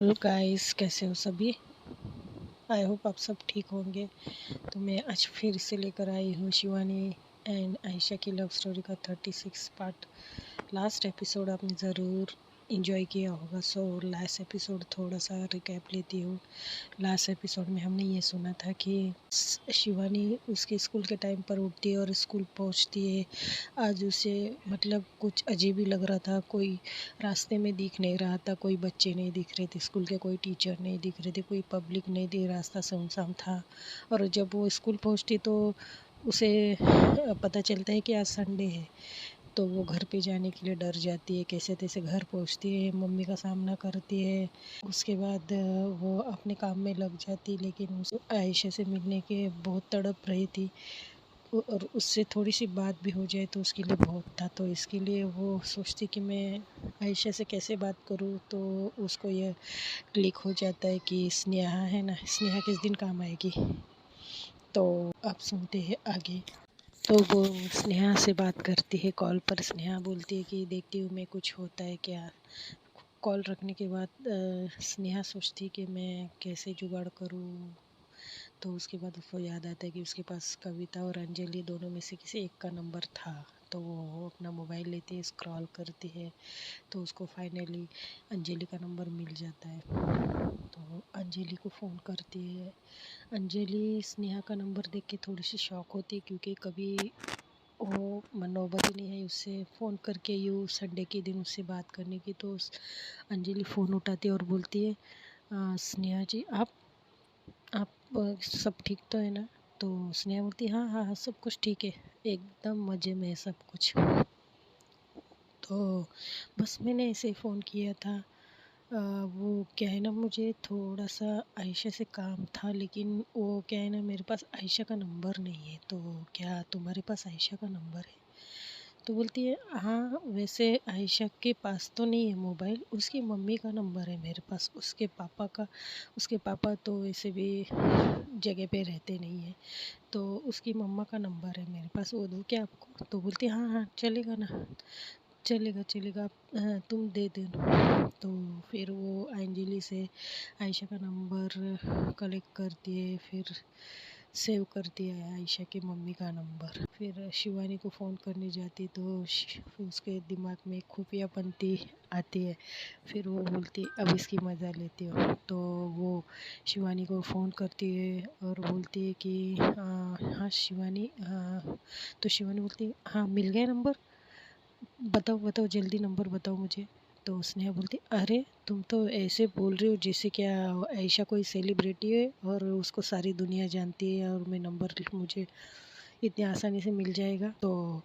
Hello guys, कैसे हो सभी। आई होप आप सब ठीक होंगे। तो मैं आज फिर से लेकर आई हूँ शिवानी एंड आयशा की लव स्टोरी का 36 पार्ट। लास्ट एपिसोड आपने ज़रूर इंजॉय किया होगा। सो लास्ट एपिसोड थोड़ा सा रिकैप लेती हूँ। लास्ट एपिसोड में हमने ये सुना था कि शिवानी उसके स्कूल के टाइम पर उठती है और स्कूल पहुंचती है। आज उसे मतलब कुछ अजीब ही लग रहा था। कोई रास्ते में दिख नहीं रहा था, कोई बच्चे नहीं दिख रहे थे स्कूल के, कोई टीचर नहीं दिख रहे थे, कोई पब्लिक नहीं दिख, रास्ता सुनसान था। और जब वो स्कूल पहुंचती तो उसे पता चलता है कि आज संडे है। तो वो घर पे जाने के लिए डर जाती है, कैसे तैसे घर पहुंचती है, मम्मी का सामना करती है। उसके बाद वो अपने काम में लग जाती, लेकिन उस आयशा से मिलने के बहुत तड़प रही थी। और उससे थोड़ी सी बात भी हो जाए तो उसके लिए बहुत था। तो इसके लिए वो सोचती कि मैं आयशा से कैसे बात करूं। तो उसको यह क्लिक हो जाता है कि स्नेहा है ना, स्नेहा किस दिन काम आएगी। तो आप सुनते हैं आगे। तो वो स्नेहा से बात करती है कॉल पर। स्नेहा बोलती है कि देखती हूँ मैं कुछ होता है क्या। कॉल रखने के बाद स्नेहा सोचती है कि मैं कैसे जुगाड़ करूँ। तो उसके बाद उसको याद आता है कि उसके पास कविता और अंजलि दोनों में से किसी एक का नंबर था। तो वो अपना मोबाइल लेती है, स्क्रॉल करती है, तो उसको फाइनली अंजलि का नंबर मिल जाता है। तो अंजलि को फ़ोन करती है। अंजलि स्नेहा का नंबर देख के थोड़ी सी शॉक होती है, क्योंकि कभी वो नौबत ही नहीं है उससे फ़ोन करके यूँ संडे के दिन उससे बात करने की। तो अंजलि फ़ोन उठाती है और बोलती है, स्नेहा जी आप सब ठीक तो है ना। तो स्नेहा बोलती है, हाँ हाँ हाँ, सब कुछ ठीक है, एकदम मज़े में है सब कुछ। तो बस मैंने ऐसे ही फ़ोन किया था। वो क्या है ना, मुझे थोड़ा सा आयशा से काम था, लेकिन वो क्या है ना, मेरे पास आयशा का नंबर नहीं है। तो क्या तुम्हारे पास आयशा का नंबर है। तो बोलती है, हाँ वैसे आयशा के पास तो नहीं है मोबाइल, उसकी मम्मी का नंबर है मेरे पास, उसके पापा का। उसके पापा तो वैसे भी जगह पे रहते नहीं हैं। तो उसकी मम्मा का नंबर है मेरे पास, वो दूँ क्या आपको। तो बोलती है, हाँ हाँ चलेगा ना, चलेगा चलेगा, तुम दे देना। तो फिर वो अंजलि से आयशा का नंबर कलेक्ट करती है, फिर सेव करती है आयशा की मम्मी का नंबर। फिर शिवानी को फ़ोन करने जाती तो फिर उसके दिमाग में एक खुफियापंती आती है। फिर वो बोलती अब इसकी मज़ा लेती हो। तो वो शिवानी को फ़ोन करती है और बोलती है कि हाँ शिवानी, हाँ। तो शिवानी बोलती है, हाँ मिल गया नंबर, बताओ बताओ जल्दी नंबर बताओ मुझे। तो स्नेहा बोलती, अरे तुम तो ऐसे बोल रही हो जैसे क्या आयशा कोई सेलिब्रिटी है और उसको सारी दुनिया जानती है और मैं नंबर मुझे इतनी आसानी से मिल जाएगा। तो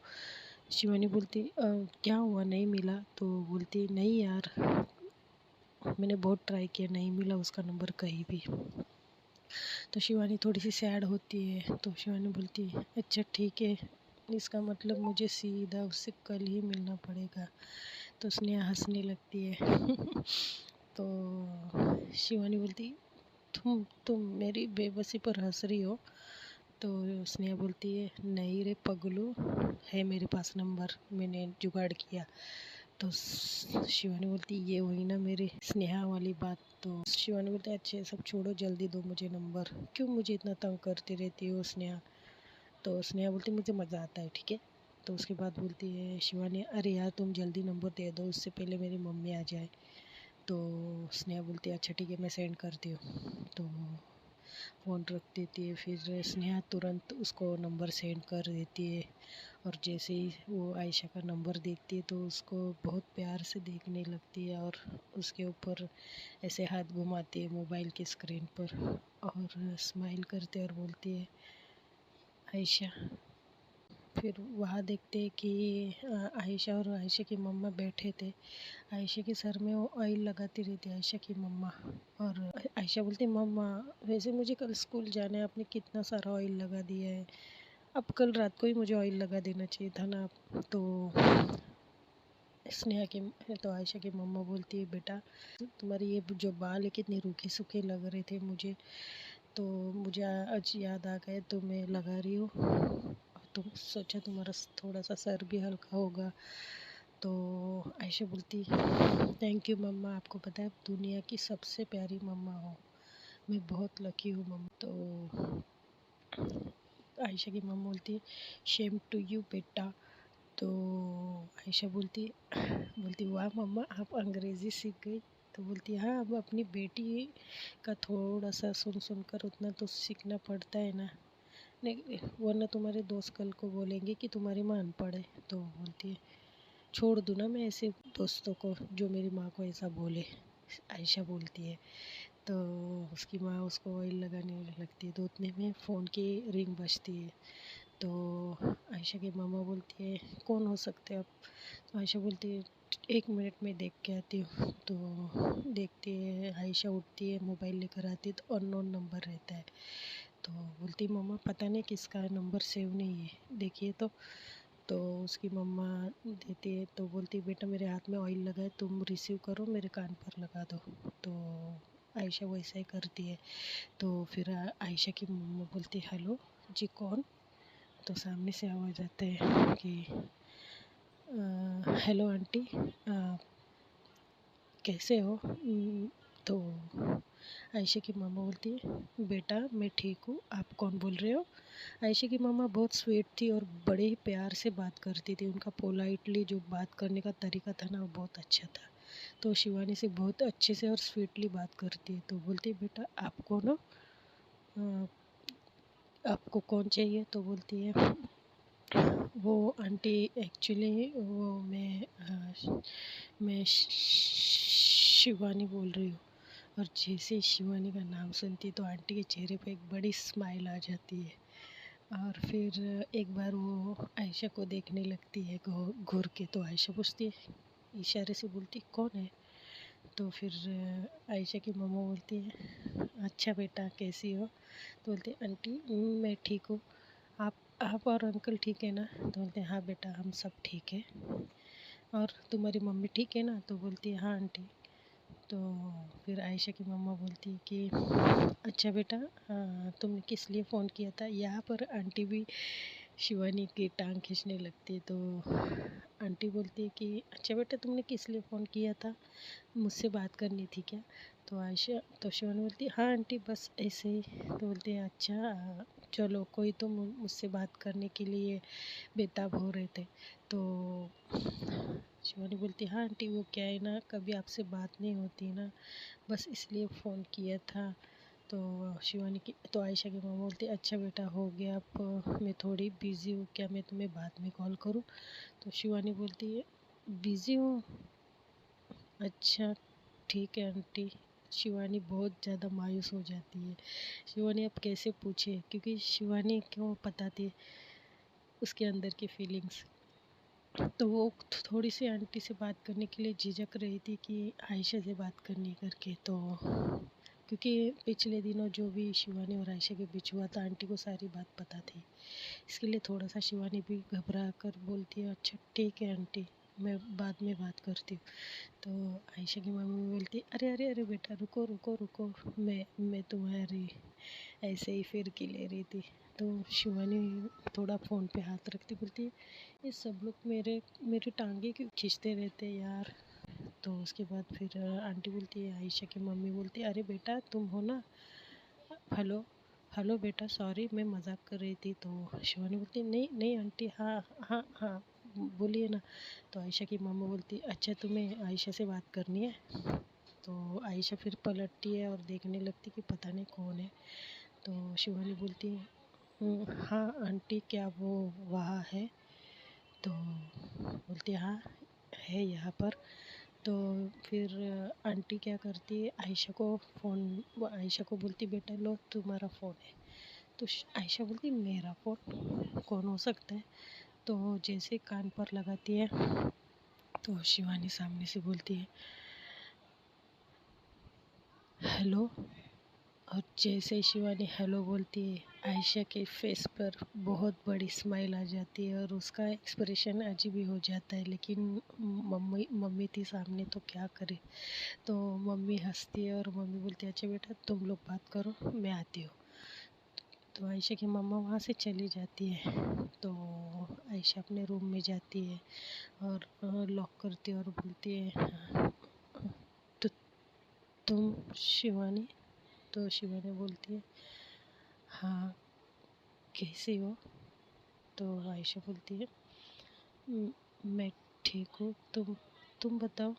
शिवानी बोलती, क्या हुआ नहीं मिला। तो बोलती, नहीं यार, मैंने बहुत ट्राई किया, नहीं मिला उसका नंबर कहीं भी। तो शिवानी थोड़ी सी सैड होती है। तो शिवानी बोलती है, अच्छा ठीक है, इसका मतलब मुझे सीधा उससे कल ही मिलना पड़ेगा। तो स्नेहा हंसने लगती है। तो शिवानी बोलती, तुम मेरी बेबसी पर हंस रही हो। तो स्नेहा बोलती है, नहीं रे पगलू, है मेरे पास नंबर, मैंने जुगाड़ किया। तो शिवानी बोलती, ये हुई ना मेरी स्नेहा वाली बात। तो शिवानी बोलती, अच्छे सब छोड़ो, जल्दी दो मुझे नंबर, क्यों मुझे इतना तंग करती रहती हो स्नेहा। तो स्नेहा बोलती, मुझे मज़ा आता है, ठीक है। तो उसके बाद बोलती है शिवानी, अरे यार तुम जल्दी नंबर दे दो, उससे पहले मेरी मम्मी आ जाए। तो स्नेहा बोलती है, अच्छा ठीक है मैं सेंड करती हूँ। तो फ़ोन रख देती है। फिर स्नेहा तुरंत उसको नंबर सेंड कर देती है। और जैसे ही वो आयशा का नंबर देखती है तो उसको बहुत प्यार से देखने लगती है और उसके ऊपर ऐसे हाथ घुमाती है मोबाइल की स्क्रीन पर और स्माइल करते और बोलती है, आयशा। फिर वहाँ देखते हैं कि आयशा और आयशा की मम्मा बैठे थे। आयशा के सर में वो ऑयल लगाती रहती है आयशा की मम्मा। और आयशा बोलती, मम्मा वैसे मुझे कल स्कूल जाना है, आपने कितना सारा ऑयल लगा दिया है, अब कल रात को ही मुझे ऑयल लगा देना चाहिए था ना। तो स्नेहा की तो आयशा की मम्मा बोलती है, बेटा तुम्हारी ये जो बाल है कितने रूखे सूखे लग रहे थे मुझे, तो मुझे आज याद आ गए तो मैं लगा रही हूँ। और तुम सोचा तुम्हारा थोड़ा सा सर भी हल्का होगा। तो आयशा बोलती थैंक यू मम्मा, आपको पता है दुनिया की सबसे प्यारी मम्मा हो, मैं बहुत लकी हूँ मम्मा। तो आयशा की मम्मा बोलती शेम टू यू बेटा। तो आयशा बोलती वाह मम्मा, आप अंग्रेज़ी सीख गई। तो बोलती हाँ, अब अपनी बेटी का थोड़ा सा सुन सुन कर उतना तो सीखना पड़ता है ना, नहीं वरना तुम्हारे दोस्त कल को बोलेंगे कि तुम्हारी माँ अनपढ़ है। तो बोलती है छोड़ दूँ ना मैं ऐसे दोस्तों को जो मेरी माँ को ऐसा बोले, आयशा बोलती है। तो उसकी माँ उसको ऑयल लगाने लगती है, तो उतने में फ़ोन की रिंग बजती है। तो आयशा की मामा बोलती है कौन हो सकते हैं आप। तो आयशा बोलती है 1 मिनट में देख के आती हूँ। तो देखती है, आयशा उठती है, मोबाइल लेकर आती है तो अननोन नंबर रहता है। तो बोलती मम्मा पता नहीं किसका नंबर सेव नहीं है, देखिए तो उसकी मम्मा देती है। तो बोलती बेटा मेरे हाथ में ऑयल लगा है, तुम रिसीव करो, मेरे कान पर लगा दो। तो आयशा वैसा ही करती है। तो फिर आयशा की मम्मा बोलती हेलो जी कौन। तो सामने से आवाज़ आते हैं कि हेलो आंटी, कैसे हो। तो आयशा की मामा बोलती है बेटा मैं ठीक हूँ, आप कौन बोल रहे हो। आयशा की मामा बहुत स्वीट थी और बड़े ही प्यार से बात करती थी, उनका पोलाइटली जो बात करने का तरीका था ना वो बहुत अच्छा था। तो शिवानी से बहुत अच्छे से और स्वीटली बात करती है। तो बोलती है बेटा आप कौन हो, आपको कौन चाहिए। तो बोलती है वो आंटी एक्चुअली वो मैं शिवानी बोल रही हूँ। और जैसे ही शिवानी का नाम सुनती तो आंटी के चेहरे पे एक बड़ी स्माइल आ जाती है। और फिर एक बार वो आयशा को देखने लगती है घूर के। तो आयशा पूछती है, इशारे से बोलती कौन है। तो फिर आयशा की मम्मा बोलती है अच्छा बेटा कैसी हो। तो बोलती है आंटी मैं ठीक हूँ, आप और अंकल ठीक है ना। तो बोलते हैं हाँ बेटा हम सब ठीक है, और तुम्हारी मम्मी ठीक है ना। तो बोलती है हाँ आंटी। तो फिर आयशा की मम्मा बोलती है कि अच्छा बेटा तुमने किस लिए फ़ोन किया था। यहाँ पर आंटी भी शिवानी की टांग खींचने लगती है। तो आंटी बोलती है कि अच्छा बेटा तुमने किस लिए फ़ोन किया था, मुझसे बात करनी थी क्या। तो शिवानी बोलती है हाँ आंटी बस ऐसे ही। तो बोलती है अच्छा चलो कोई तो मुझसे बात करने के लिए बेताब हो रहे थे। तो शिवानी बोलती हाँ आंटी वो क्या है ना, कभी आपसे बात नहीं होती ना, बस इसलिए फ़ोन किया था। तो तो आयशा की मामा बोलती अच्छा बेटा हो गया, अब मैं थोड़ी बिज़ी हूँ, क्या मैं तुम्हें बाद में कॉल करूँ। तो शिवानी बोलती है बिज़ी हूँ, अच्छा ठीक है आंटी। शिवानी बहुत ज़्यादा मायूस हो जाती है। शिवानी अब कैसे पूछे, क्योंकि शिवानी क्यों पता थी उसके अंदर की फीलिंग्स। तो वो थोड़ी सी आंटी से बात करने के लिए झिझक रही थी कि आयशा से बात करनी करके। तो क्योंकि पिछले दिनों जो भी शिवानी और आयशा के बीच हुआ था आंटी को सारी बात पता थी, इसके लिए थोड़ा सा शिवानी भी घबरा कर बोलती है अच्छा ठीक है आंटी मैं बाद में बात करती हूँ। तो आयशा की मम्मी बोलती अरे अरे अरे बेटा रुको रुको रुको, मैं तुम्हारी ऐसे ही फिर की ले रही थी। तो शिवानी थोड़ा फ़ोन पे हाथ रखती बोलती है ये सब लोग मेरी टांगे क्यों खींचते रहते हैं यार। तो उसके बाद फिर आंटी बोलती है, आयशा की मम्मी बोलती है अरे बेटा तुम हो ना, हेलो हेलो बेटा सॉरी मैं मजाक कर रही थी। तो शिवानी बोलती नहीं नहीं आंटी हाँ हाँ हाँ बोलिए ना। तो आयशा की मम्मी बोलती अच्छा तुम्हें आयशा से बात करनी है। तो आयशा फिर पलटती है और देखने लगती कि पता नहीं कौन है। तो शिवानी बोलती है हाँ आंटी क्या वो वहाँ है। तो बोलती है हाँ है यहाँ पर। तो फिर आंटी क्या करती है आयशा को वो आयशा को बोलती बेटा लो तुम्हारा फ़ोन है। तो आयशा बोलती मेरा फ़ोन कौन हो सकता है। तो जैसे कान पर लगाती है तो शिवानी सामने से बोलती है हेलो। और जैसे ही शिवानी हेलो बोलती है आयशा के फेस पर बहुत बड़ी स्माइल आ जाती है और उसका एक्सप्रेशन अजीब ही हो जाता है, लेकिन मम्मी मम्मी थी सामने तो क्या करे। तो मम्मी हंसती है और मम्मी बोलती है अच्छा बेटा तुम लोग बात करो मैं आती हूँ। तो आयशा की मम्मा वहाँ से चली जाती है। तो आयशा अपने रूम में जाती है और लॉक करती है और बोलती है, तो तुम शिवानी? तो शिवानी बोलती है, हाँ कैसी हो? तो आयशा बोलती है, मैं ठीक हूँ, तुम बताओ,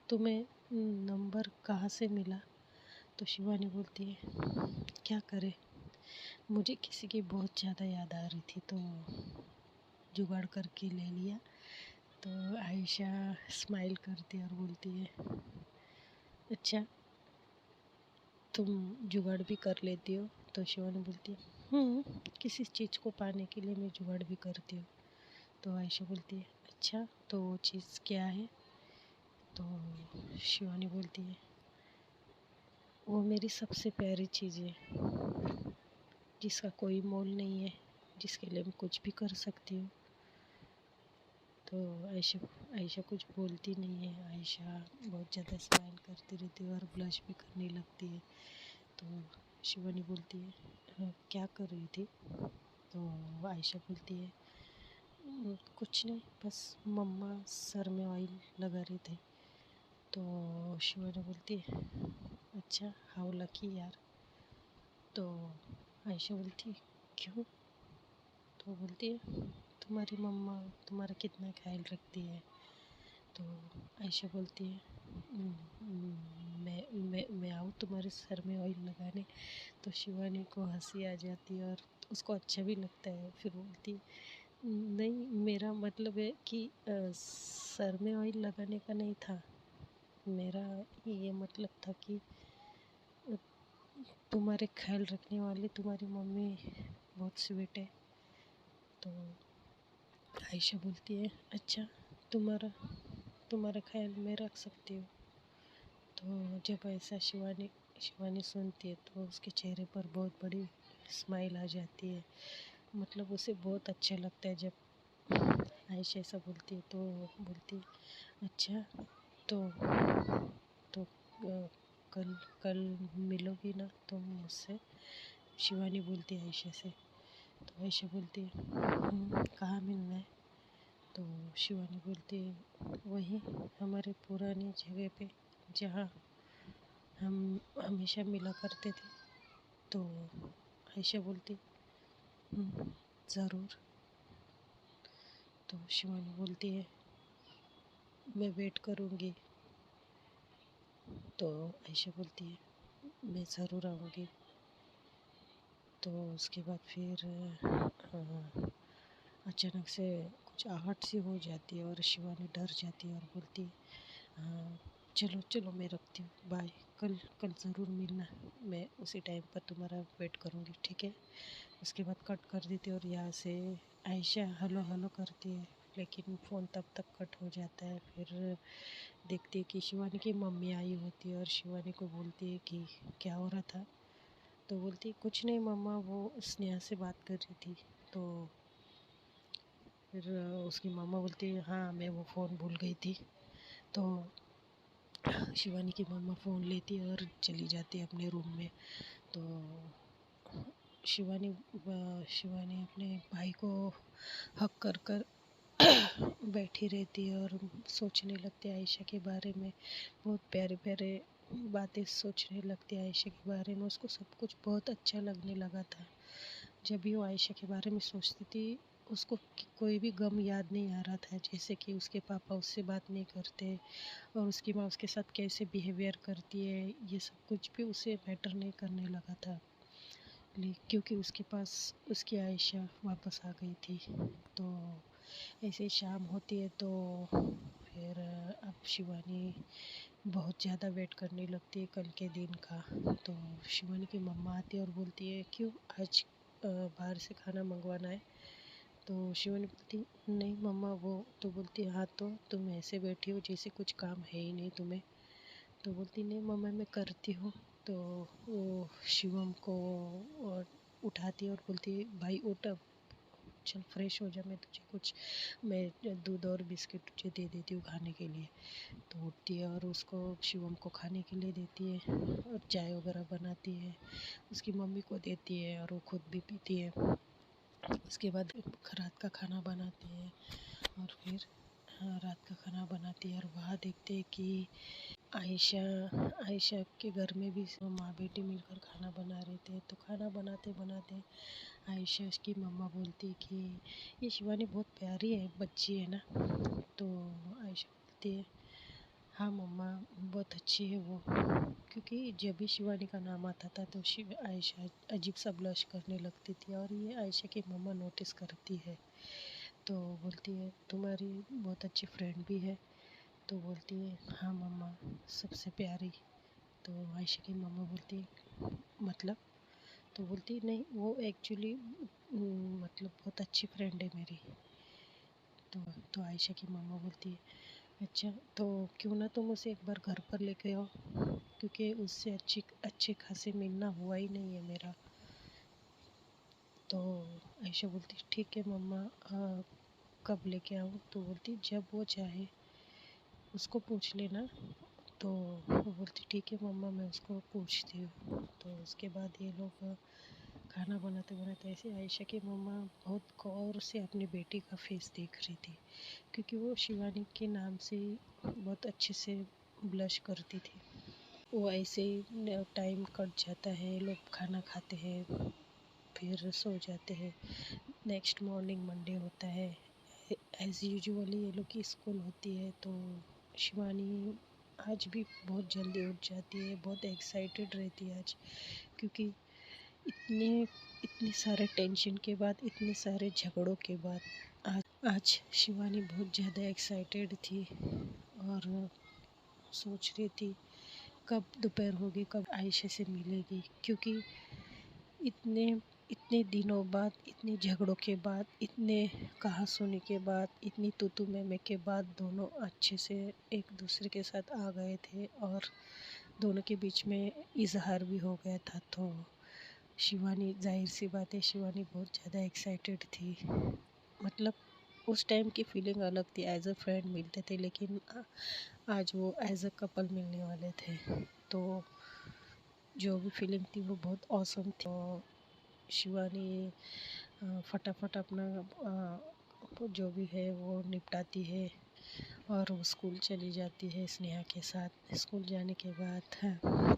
तुम्हें नंबर कहाँ से मिला? तो शिवानी बोलती है, क्या करे, मुझे किसी की बहुत ज़्यादा याद आ रही थी तो जुगाड़ करके ले लिया। तो आयशा स्माइल करती है और बोलती है, अच्छा तुम जुगाड़ भी कर लेती हो? तो शिवानी बोलती है, किसी चीज़ को पाने के लिए मैं जुगाड़ भी करती हूँ। तो आयशा बोलती है, अच्छा तो वो चीज़ क्या है? तो शिवानी बोलती है, वो मेरी सबसे प्यारी चीज़ है, जिसका कोई मोल नहीं है, जिसके लिए मैं कुछ भी कर सकती हूँ। तो आयशा आयशा कुछ बोलती नहीं है। आयशा बहुत ज़्यादा स्माइल करती रहती है और ब्लश भी करने लगती है। तो शिवानी बोलती है, क्या कर रही थी? तो आयशा बोलती है, कुछ नहीं, बस मम्मा सर में ऑयल लगा रहे थे। तो शिवानी बोलती है, अच्छा हाउ लकी यार। तो आयशा बोलती है, क्यों? तो बोलती है, तुम्हारी मम्मा तुम्हारा कितना ख्याल रखती है। तो आयशा बोलती है, मैं आऊँ तुम्हारे सर में ऑयल लगाने? तो शिवानी को हंसी आ जाती है और उसको अच्छा भी लगता है। फिर बोलती है, नहीं मेरा मतलब है कि सर में ऑयल लगाने का नहीं था, मेरा ये मतलब था कि तुम्हारे ख्याल रखने वाली तुम्हारी मम्मी बहुत स्वीट है। तो आयशा बोलती है, अच्छा तुम्हारा तुम्हारा ख्याल मैं रख सकती हूँ? तो जब ऐसा शिवानी शिवानी सुनती है तो उसके चेहरे पर बहुत बड़ी स्माइल आ जाती है। मतलब उसे बहुत अच्छा लगता है जब आयशा ऐसा बोलती है। तो बोलती है, अच्छा तो तो कल कल मिलोगी ना तुम मुझसे? शिवानी बोलती है आयशा से। तो आयशा बोलती है, कहाँ मिलना है? तो शिवानी बोलती है, वही हमारे पुरानी जगह पे जहाँ हम हमेशा मिला करते थे। तो आयशा बोलती, ज़रूर। तो शिवानी बोलती है, मैं वेट करूँगी। तो आयशा बोलती है, मैं ज़रूर आऊँगी। तो उसके बाद फिर अचानक से कुछ आहट सी हो जाती है और शिवानी डर जाती है और बोलती है, चलो चलो मैं रखती हूँ, बाय, कल कल ज़रूर मिलना, मैं उसी टाइम पर तुम्हारा वेट करूँगी, ठीक है? उसके बाद कट कर देती है और यहाँ से आयशा हेलो हेलो करती है, लेकिन फ़ोन तब तक कट हो जाता है। फिर देखती है कि शिवानी की मम्मी आई होती है और शिवानी को बोलती है कि क्या हो रहा था? तो बोलती है, कुछ नहीं मम्मा, वो स्नेहा से बात कर रही थी। तो फिर उसकी मम्मा बोलती है, हाँ मैं वो फ़ोन भूल गई थी। तो शिवानी की मम्मा फ़ोन लेती है और चली जाती है अपने रूम में। तो शिवानी शिवानी अपने भाई को हक कर कर बैठी रहती है और सोचने लगती है आयशा के बारे में। बहुत प्यारे प्यारे बातें सोचने लगती है आयशा के बारे में। उसको सब कुछ बहुत अच्छा लगने लगा था। जब भी वो आयशा के बारे में सोचती थी, उसको कोई भी गम याद नहीं आ रहा था। जैसे कि उसके पापा उससे बात नहीं करते और उसकी माँ उसके साथ कैसे बिहेवियर करती है, ये सब कुछ भी उसे मैटर नहीं करने लगा था। क्योंकि उसके पास उसकी आयशा वापस आ गई थी। तो ऐसे शाम होती है तो फिर अब शिवानी बहुत ज़्यादा वेट करने लगती है कल के दिन का। तो शिवानी की मम्मा आती है और बोलती है, क्यों आज बाहर से खाना मंगवाना है? तो शिवानी बोलती, नहीं मम्मा, वो तो बोलती है, हाँ तो तुम ऐसे बैठी हो जैसे कुछ काम है ही नहीं तुम्हें। तो बोलती, नहीं मम्मा मैं करती हूँ। तो वो शिवम को और उठाती है और बोलती है, भाई उठ अब, चल फ्रेश हो जा, मैं तुझे कुछ मैं दूध और बिस्किट तुझे दे देती हूँ खाने के लिए। तो उठती है और उसको शिवम को खाने के लिए देती है और चाय वगैरह बनाती है, उसकी मम्मी को देती है और वो खुद भी पीती है। उसके बाद रात का खाना बनाती है और फिर रात का खाना बनाती है और वहाँ देखते हैं कि आयशा आयशा के घर में भी माँ बेटी मिलकर खाना बना रहे थे। तो खाना बनाते बनाते आयशा की मम्मा बोलती कि ये शिवानी बहुत प्यारी है, बच्ची है ना। तो आयशा बोलती है हाँ मम्मा बहुत अच्छी है वो, क्योंकि जब भी शिवानी का नाम आता था तो आयशा अजीब सा ब्लश करने लगती थी और ये आयशा की मम्मा नोटिस करती है। तो बोलती है तुम्हारी बहुत अच्छी फ्रेंड भी है। तो बोलती है हाँ मम्मा सबसे प्यारी। तो आयशा की मम्मा बोलती है मतलब, तो बोलती नहीं वो एक्चुअली मतलब बहुत अच्छी फ्रेंड है मेरी। तो आयशा की मम्मा बोलती है अच्छा तो क्यों ना तुम उसे एक बार घर पर लेके आओ, क्योंकि उससे अच्छे खासे मिलना हुआ ही नहीं है मेरा। तो आयशा बोलती ठीक है मम्मा कब लेके आऊँ। तो बोलती जब वो चाहे उसको पूछ लेना। तो वो बोलती ठीक है मम्मा मैं उसको पूछती हूँ। तो उसके बाद ये लोग खाना बनाते बनाते ऐसे आयशा की मम्मा बहुत गौर से अपनी बेटी का फेस देख रही थी, क्योंकि वो शिवानी के नाम से बहुत अच्छे से ब्लश करती थी। वो ऐसे ही टाइम कट जाता है, लोग खाना खाते हैं फिर सो जाते हैं। नेक्स्ट मॉर्निंग मंडे होता है, एज़ यूजुअली ये लोग की स्कूल होती है। तो शिवानी आज भी बहुत जल्दी उठ जाती है, बहुत एक्साइटेड रहती है आज, क्योंकि इतने इतने सारे टेंशन के बाद, इतने सारे झगड़ों के बाद आज शिवानी बहुत ज़्यादा एक्साइटेड थी और सोच रही थी कब दोपहर होगी, कब आयशा से मिलेगी। क्योंकि इतने इतने दिनों बाद, इतने झगड़ों के बाद, इतने कहा सुनी के बाद, इतनी तू मैं के बाद दोनों अच्छे से एक दूसरे के साथ आ गए थे और दोनों के बीच में इजहार भी हो गया था। तो शिवानी जाहिर सी बात है शिवानी बहुत ज़्यादा एक्साइटेड थी। मतलब उस टाइम की फीलिंग अलग थी, एज अ फ्रेंड मिलते थे, लेकिन आज वो एज अ कपल मिलने वाले थे। तो जो भी फीलिंग थी वो बहुत ऑसम थी। तो शिवानी फटाफट अपना जो भी है वो निपटाती है और वो स्कूल चली जाती है स्नेहा के साथ। स्कूल जाने के बाद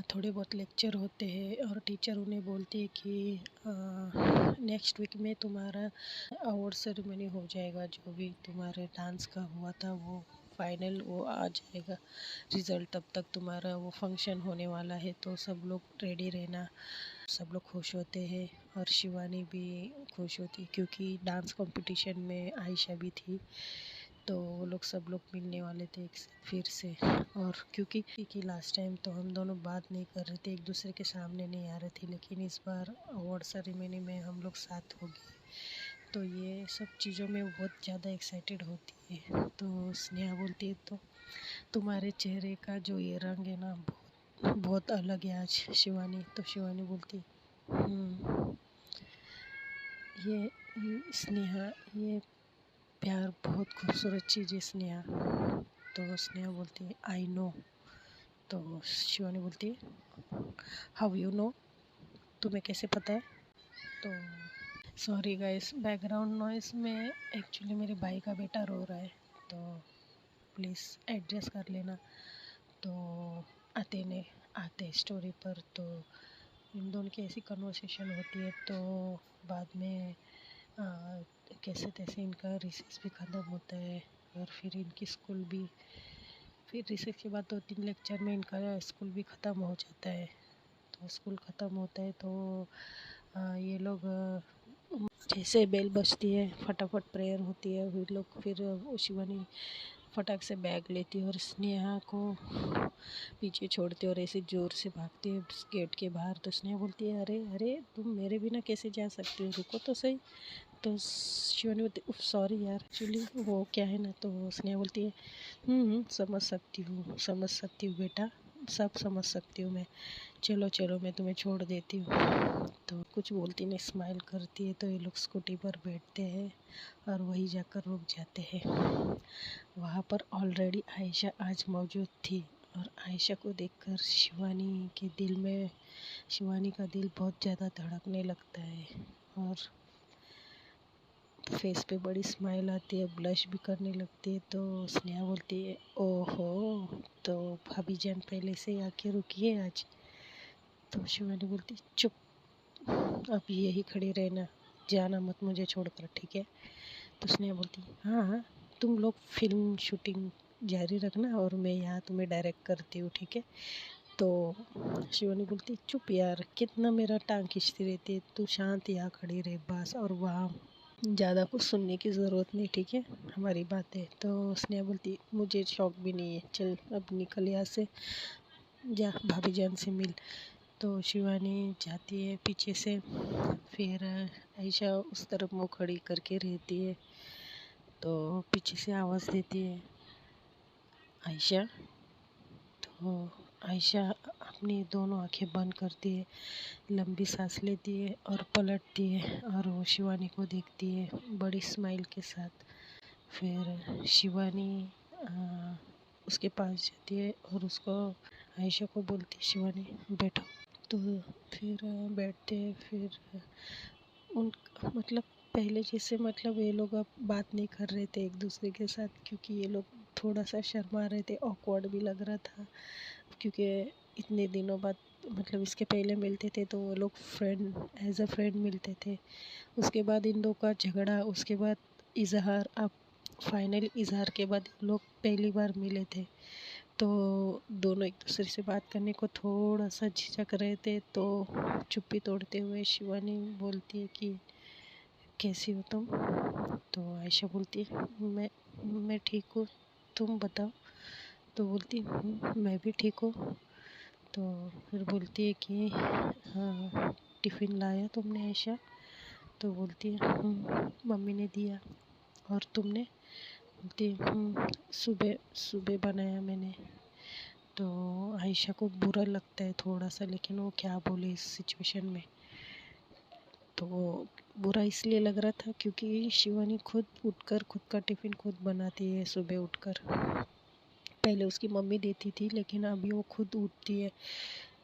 थोड़े बहुत लेक्चर होते हैं और टीचर उन्हें बोलती है कि नेक्स्ट वीक में तुम्हारा अवार्ड सेरेमनी हो जाएगा, जो भी तुम्हारे डांस का हुआ था वो फाइनल वो आ जाएगा रिज़ल्ट, तब तक तुम्हारा वो फंक्शन होने वाला है, तो सब लोग रेडी रहना। सब लोग खुश होते हैं और शिवानी भी खुश होती है, क्योंकि डांस कंपटीशन में आयशा भी थी। तो वो लोग सब लोग मिलने वाले थे फिर से। और क्योंकि लास्ट टाइम तो हम दोनों बात नहीं कर रहे थे, एक दूसरे के सामने नहीं आ रहे थे, लेकिन इस बार अवार्ड सेरेमनी में हम लोग साथ हो गए। तो ये सब चीज़ों में बहुत ज़्यादा एक्साइटेड होती है। तो स्नेहा बोलती है तो तुम्हारे चेहरे का जो ये रंग है ना बहुत बहुत अलग है आज शिवानी। तो शिवानी बोलती ये स्नेहा ये प्यार बहुत खूबसूरत चीज़ है स्नेहा। तो स्नेहा बोलती है आई नो। तो शिवानी बोलती है हाउ यू नो, तुम्हें कैसे पता है। तो सॉरी गाइस बैकग्राउंड नॉइस में, एक्चुअली मेरे भाई का बेटा रो रहा है, तो प्लीज़ एडजस्ट कर लेना। तो आते स्टोरी पर। तो इन दोनों की ऐसी कन्वर्सेशन होती है। तो बाद में कैसे तैसे इनका रिसेस भी ख़त्म होता है और फिर इनकी स्कूल भी, फिर रिसेस के बाद 2-3 लेक्चर में इनका स्कूल भी ख़त्म हो जाता है। तो स्कूल ख़त्म होता है तो ये लोग जैसे बेल बजती है फटाफट प्रेयर होती है, फिर शिवानी फटाक से बैग लेती है और स्नेहा को पीछे छोड़ती है और ऐसे ज़ोर से भागती है गेट के बाहर। तो स्नेहा बोलती है अरे अरे तुम मेरे बिना कैसे जा सकती हो, रुको तो सही। तो शिवानी बोलती है सॉरी यार एक्चुअली वो क्या है ना। तो स्नेहा बोलती है समझ सकती हूँ बेटा, सब समझ सकती हूँ मैं, चलो चलो मैं तुम्हें छोड़ देती हूँ। तो कुछ बोलती नहीं, स्माइल करती है। तो ये लोग स्कूटी पर बैठते हैं और वहीं जाकर रुक जाते हैं। वहाँ पर ऑलरेडी आयशा आज मौजूद थी और आयशा को देखकर शिवानी का दिल बहुत ज़्यादा धड़कने लगता है और फेस पे बड़ी स्माइल आती है, ब्लश भी करने लगती है। तो स्नेहा बोलती है, ओहो, तो भाभी जान पहले से ही आके रुकी है आज। तो शिवानी बोलती, चुप, अब यही खड़ी रहना, जाना मत मुझे छोड़कर, ठीक है। तो स्नेहा बोलती, हाँ हाँ, तुम लोग फिल्म शूटिंग जारी रखना और मैं यहाँ तुम्हें डायरेक्ट करती हूँ, ठीक है। तो शिवानी बोलती, चुप यार, कितना मेरा टांग खींचती रहती है, तू शांत यहाँ खड़ी रहे बस, और वहाँ ज़्यादा कुछ सुनने की ज़रूरत नहीं, ठीक है, हमारी बात है। तो स्नेहा बोलती, मुझे शौक भी नहीं है, चल अब निकल यहाँ से, जा भाभी जान से मिल। तो शिवानी जाती है पीछे से, फिर आयशा उस तरफ मुँह खड़ी करके रहती है। तो पीछे से आवाज़ देती है, आयशा। तो आयशा अपनी दोनों आंखें बंद करती है, लंबी सांस लेती है और पलटती है और वो शिवानी को देखती है बड़ी स्माइल के साथ। फिर शिवानी उसके पास जाती है और उसको आयशा को बोलती है, शिवानी बैठो। तो फिर बैठते हैं। फिर उन मतलब पहले जैसे मतलब ये लोग अब बात नहीं कर रहे थे एक दूसरे के साथ, क्योंकि ये लोग थोड़ा सा शर्मा रहे थे, ऑकवर्ड भी लग रहा था, क्योंकि इतने दिनों बाद मतलब इसके पहले मिलते थे तो वो लोग एज अ फ्रेंड मिलते थे। उसके बाद इन लोग का झगड़ा, उसके बाद इजहार, अब फाइनल इजहार के बाद लोग पहली बार मिले थे। तो दोनों एक दूसरे से बात करने को थोड़ा सा झिझक रहे थे। तो चुप्पी तोड़ते हुए शिवानी बोलती है कि कैसी हो तुम। तो आयशा बोलती है, मैं ठीक हूँ, तुम बताओ। तो बोलती, मैं भी ठीक हूँ। तो फिर बोलती है कि हाँ, टिफ़िन लाया तुमने आयशा? तो बोलती है, मम्मी ने दिया। और तुमने? बोलती है, सुबह सुबह बनाया मैंने। तो आयशा को बुरा लगता है थोड़ा सा, लेकिन वो क्या बोले इस सिचुएशन में। तो बुरा इसलिए लग रहा था क्योंकि शिवानी खुद उठकर खुद का टिफ़िन खुद बनाती है सुबह उठकर। पहले उसकी मम्मी देती थी, लेकिन अभी वो खुद उठती है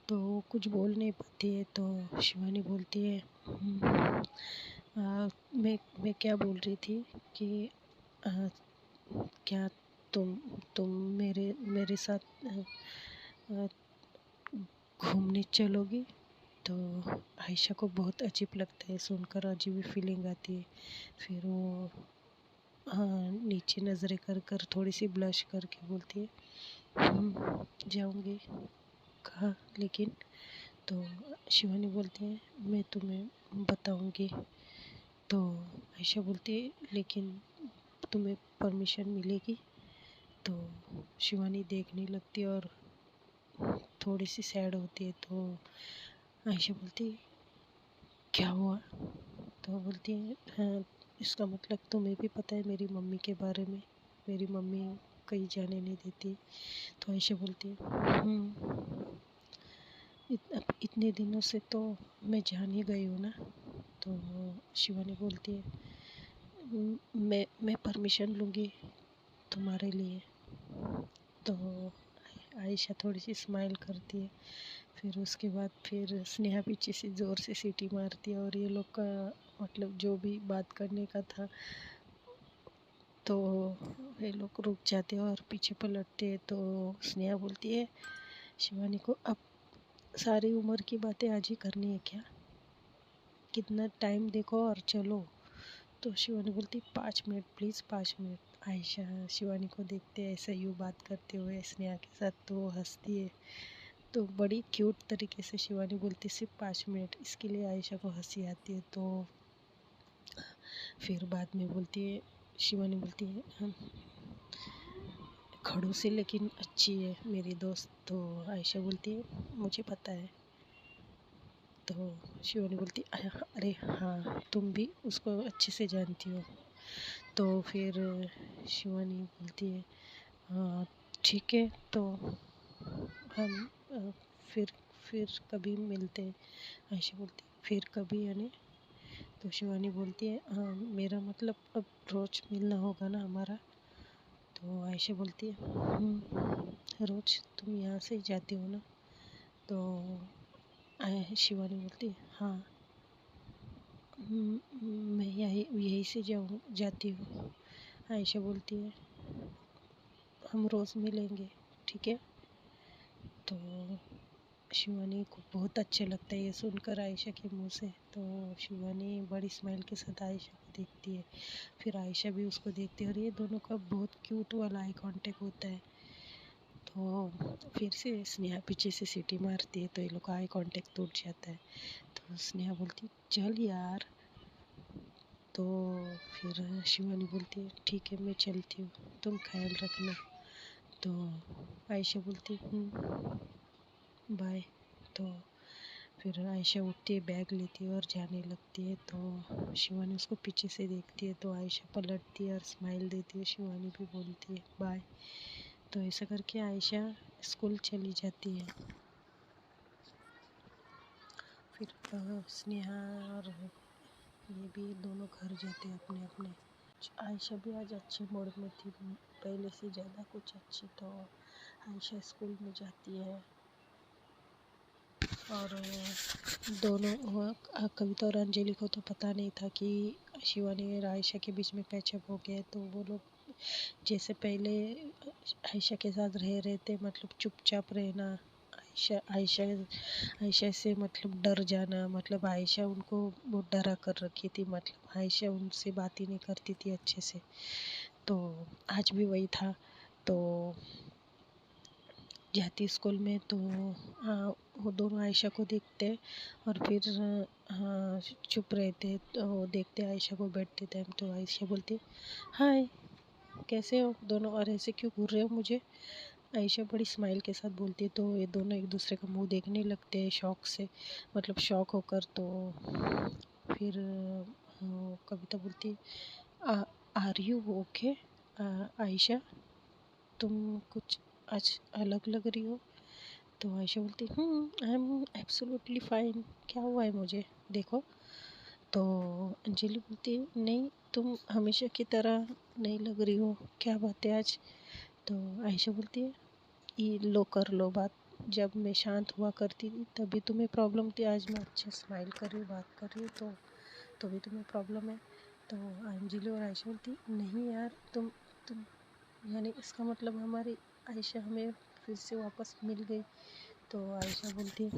तो कुछ बोल नहीं पाती है। तो शिवानी बोलती है, मैं क्या बोल रही थी कि आ, क्या तुम मेरे मेरे साथ आ, घूमने चलोगी? तो आयशा को बहुत अजीब लगता है सुनकर, अजीब फीलिंग आती है। फिर वो हाँ, नीचे नज़रें कर कर थोड़ी सी ब्लश करके बोलती है, जाऊंगी। कहा लेकिन? तो शिवानी बोलती है, मैं तुम्हें बताऊंगी। तो आयशा बोलती है, लेकिन तुम्हें परमिशन मिलेगी? तो शिवानी देखने लगती है और थोड़ी सी सैड होती है। तो आयशा बोलती है, क्या हुआ? तो बोलती है, हाँ, इसका मतलब तुम्हें भी पता है मेरी मम्मी के बारे में, मेरी मम्मी कहीं जाने नहीं देती। तो आयशा बोलती है, इतने दिनों से तो मैं जान ही गई हूँ ना। तो शिवानी बोलती है, मैं परमिशन लूँगी तुम्हारे लिए। तो आयशा थोड़ी सी स्माइल करती है। फिर उसके बाद फिर स्नेहा पीछे से ज़ोर से सीटी मारती है और ये लोग का मतलब जो भी बात करने का था, तो ये लोग रुक जाते हैं और पीछे पलटते हैं। तो स्नेहा बोलती है शिवानी को, अब सारी उम्र की बातें आज ही करनी है क्या? कितना टाइम देखो और चलो। तो शिवानी बोलती, 5 minute please, 5 minute. Ayesha Shivani को देखते हैं ऐसा यूँ बात करते हुए स्नेहा के साथ, तो वो हंसती है। तो बड़ी क्यूट तरीके से शिवानी बोलती, सिर्फ 5 मिनट। इसके लिए आयशा को हंसी आती है। तो फिर बाद में बोलती है, शिवानी बोलती है, खड़ूसी लेकिन अच्छी है मेरी दोस्त। तो आयशा बोलती है, मुझे पता है। तो शिवानी बोलती, अरे हाँ, तुम भी उसको अच्छे से जानती हो। तो फिर शिवानी बोलती है, हाँ ठीक है। तो हम फिर फिर कभी मिलते हैं। आयशा बोलती है फिर कभी यानी, तो शिवानी बोलती है हाँ मेरा मतलब अब रोज़ मिलना होगा ना हमारा। तो आयशा बोलती है रोज़ तुम यहाँ से जाती हो ना। तो शिवानी बोलती है हाँ मैं यहीं से जाती हूँ। आयशा बोलती है हम रोज़ मिलेंगे, ठीक है। तो शिवानी को बहुत अच्छा लगता है ये सुनकर आयशा के मुंह से। तो शिवानी बड़ी स्माइल के साथ आयशा को देखती है, फिर आयशा भी उसको देखती है और ये दोनों का बहुत क्यूट वाला आई कांटेक्ट होता है। तो फिर से स्नेहा पीछे से सीटी मारती है तो ये लोग का आई कांटेक्ट टूट जाता है। तो स्नेहा बोलती चल यार। तो फिर शिवानी बोलती है ठीक है मैं चलती हूँ, तुम ख्याल रखना। तो आयशा बोलती बाय। तो फिर आयशा उठती है, बैग लेती है और जाने लगती है। तो शिवानी उसको पीछे से देखती है तो आयशा पलटती है और स्माइल देती है। शिवानी भी बोलती है बाय। तो ऐसा करके आयशा स्कूल चली जाती है। फिर स्नेहा और ये भी दोनों घर जाते हैं अपने अपने। आयशा भी आज अच्छे मूड में थी, पहले से ज़्यादा कुछ अच्छी। तो आयशा स्कूल में जाती है और दोनों कविता और अंजलि को तो पता नहीं था कि शिवानी और आयशा के बीच में पैचअप हो गया है। तो वो लोग जैसे पहले आयशा के साथ रह रहे थे, मतलब चुपचाप रहना, आयशा आयशा आयशा से मतलब डर जाना, मतलब आयशा उनको बहुत डरा कर रखी थी, मतलब आयशा उनसे बात ही नहीं करती थी अच्छे से। तो आज भी वही था। तो जाती स्कूल में तो वो दोनों आयशा को देखते और फिर चुप रहते। तो वो देखते आयशा को बैठते टाइम। तो आयशा बोलती हाय कैसे हो दोनों और ऐसे क्यों घूर रहे हो मुझे। आयशा बड़ी स्माइल के साथ बोलती है। तो ये दोनों एक दूसरे का मुंह देखने लगते हैं शौक से, मतलब शौक होकर। तो फिर कविता बोलती आर यू ओके आयशा, तुम कुछ आज अलग लग रही हो। तो आयशा बोलती आई एम एब्सोल्युटली फाइन, क्या हुआ है मुझे देखो। तो अंजलि बोलती नहीं तुम हमेशा की तरह नहीं लग रही हो, क्या बात है आज। तो आयशा बोलती है ये लो कर लो बात, जब मैं शांत हुआ करती थी तभी तुम्हें प्रॉब्लम थी, आज मैं अच्छे स्माइल कर रही हूँ बात कर रही हूँ तो भी तुम्हें प्रॉब्लम है। तो अंजलि और आयशा बोलती नहीं यार तुम यानी इसका मतलब हमारी आयशा हमें फिर से वापस मिल गई। तो आयशा बोलती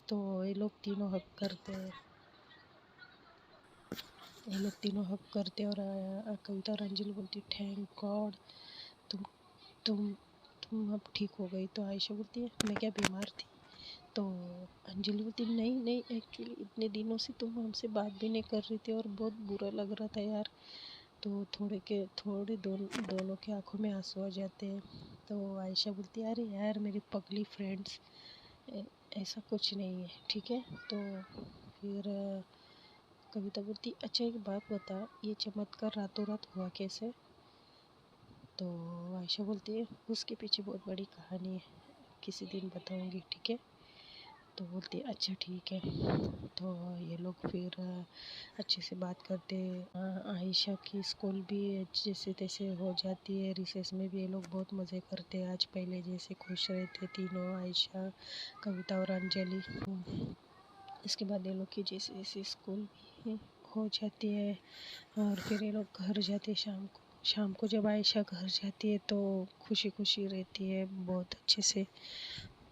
तो ये लोग तीनों हक करते हैं, ये लोग तीनों हक करते हैं। और कविता और अंजलि बोलती थैंक गॉड तुम तुम तुम अब ठीक हो गई। तो आयशा बोलती है मैं क्या बीमार थी। तो अंजलि बोलती नहीं नहीं एक्चुअली इतने दिनों से तुम हमसे बात भी नहीं कर रही थी और बहुत बुरा लग रहा था यार। तो दोनों के आंखों में आंसू आ जाते हैं। तो आयशा बोलती है अरे यार मेरी पगली फ्रेंड्स, ऐसा कुछ नहीं है ठीक है। तो फिर कविता बोलती अच्छा एक बात बता, ये चमत्कार रातों रात हुआ कैसे। तो आयशा बोलती है उसके पीछे बहुत बड़ी कहानी है, किसी दिन बताऊंगी ठीक है। तो बोलती है अच्छा ठीक है। तो ये लोग फिर अच्छे से बात करते। आयशा की स्कूल भी जैसे तैसे हो जाती है, रिसेस में भी ये लोग बहुत मज़े करते हैं, आज पहले जैसे खुश रहते तीनों आयशा कविता और अंजलि। इसके बाद ये लोग की जैसे जैसे स्कूल भी हो जाती है और फिर ये लोग घर जाते शाम को जब आयशा घर जाती है तो खुशी खुशी रहती है बहुत अच्छे से।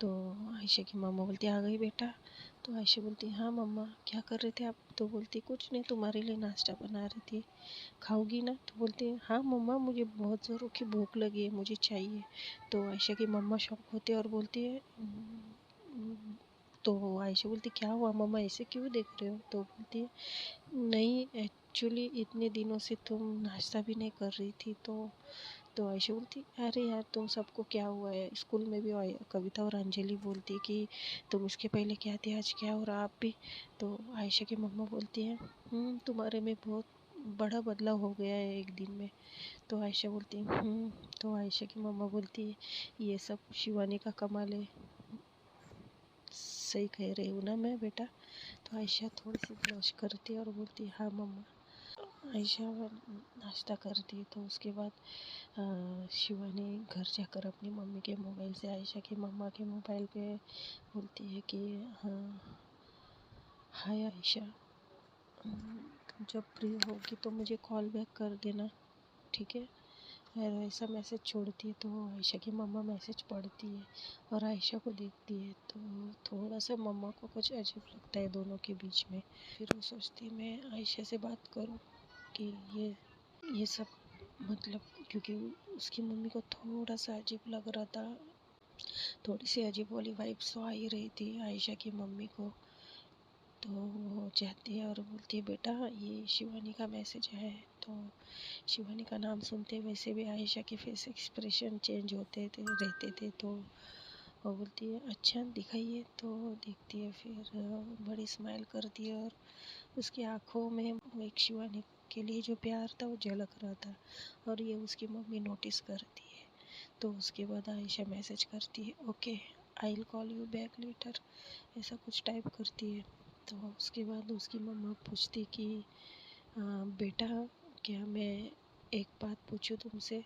तो आयशा की मम्मा बोलती आ गई बेटा। तो आयशा बोलती हाँ मम्मा क्या कर रहे थे आप। तो बोलती कुछ नहीं तुम्हारे लिए नाश्ता बना रही थी, खाओगी ना। तो बोलती है हाँ मम्मा मुझे बहुत ज़ोरों की भूख लगी है, मुझे चाहिए। तो आयशा की मम्मा शॉक होती है और बोलती है तो आयशा बोलती क्या हुआ मम्मा ऐसे क्यों देख रहे हो। तो बोलती है नहीं एक्चुअली इतने दिनों से तुम नाश्ता भी नहीं कर रही थी। तो आयशा बोलती अरे यार तुम सबको क्या हुआ है। स्कूल में भी कविता और अंजलि बोलती कि तुम इसके पहले क्या थी आज क्या हो रहा आप भी। तो आयशा की मम्मा बोलती है तुम्हारे में बहुत बड़ा बदलाव हो गया है एक दिन में। तो आयशा बोलती तो आयशा की मम्मा बोलती है ये सब शिवानी का कमाल है। सही कह रही हूँ ना मैं बेटा? तो आयशा थोड़ी सी ब्लश करती है और बोलती है हाँ मम्मा। आयशा नाश्ता करती है तो उसके बाद शिवानी घर जाकर अपनी मम्मी के मोबाइल से आयशा की मम्मा के मोबाइल पे बोलती है कि हाँ हाय आयशा, तुम जब फ्री होगी तो मुझे कॉल बैक कर देना, ठीक है? और ऐसा मैसेज छोड़ती है तो आयशा की मम्मा मैसेज पढ़ती है और आयशा को देखती है तो थोड़ा सा मम्मा को कुछ अजीब लगता है दोनों के बीच में। फिर वो सोचती है मैं आयशा से बात करूं कि ये सब मतलब, क्योंकि उसकी मम्मी को थोड़ा सा अजीब लग रहा था, थोड़ी सी अजीब वाली वाइब्स तो आ ही रही थी आयशा की मम्मी को। तो वो जाती है और बोलती है बेटा ये शिवानी का मैसेज है। तो शिवानी का नाम सुनते वैसे भी आयशा के फेस एक्सप्रेशन चेंज होते थे रहते थे। तो वो बोलती है अच्छा दिखाइए। तो देखती है, फिर बड़ी स्माइल करती है और उसकी आंखों में वो एक शिवानी के लिए जो प्यार था वो झलक रहा था और ये उसकी मम्मी नोटिस करती है। तो उसके बाद आयशा मैसेज करती है okay I will call you back later, ऐसा कुछ टाइप करती है। तो उसके बाद उसकी मम्मा पूछती कि बेटा क्या मैं एक बात पूछूं तुमसे?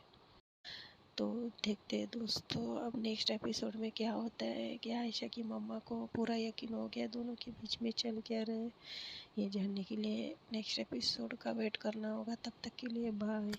तो देखते हैं दोस्तों अब नेक्स्ट एपिसोड में क्या होता है कि आयशा की मम्मा को पूरा यकीन हो गया दोनों के बीच में चल क्या रहे, ये जानने के लिए नेक्स्ट एपिसोड का वेट करना होगा। तब तक के लिए बाय।